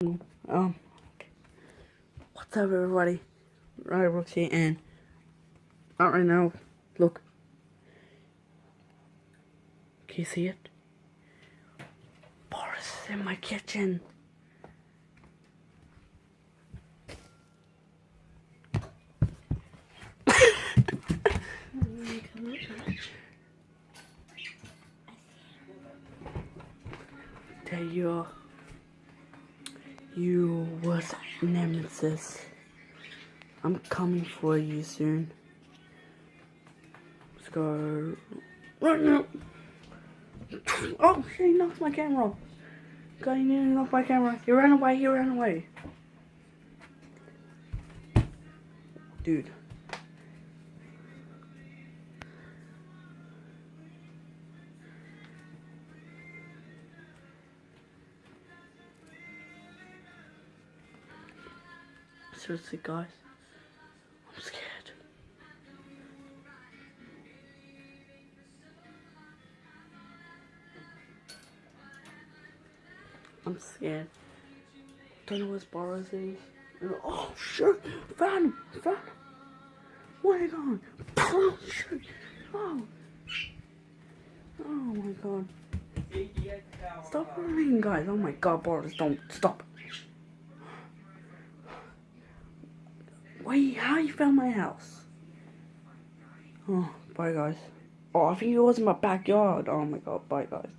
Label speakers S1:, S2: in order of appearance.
S1: Um, what's up, everybody? Brooks here, and not right now. Look, can you see it? Boris is in my kitchen. There you are. You was nemesis. I'm coming for you soon. Let's go right now. Oh shit, he knocked my camera off. God, he nearly knocked my camera. He ran away. Dude. Seriously, guys. I'm scared. I'm scared. Don't know where Boris is. Oh shit! Found him! Where are you going? Oh shit! Oh! Oh my god! Stop running, guys! Oh my god, Boris! Don't stop! Wait, how you found my house? Oh, bye, guys. Oh, I think it was in my backyard. Oh my god, bye, guys.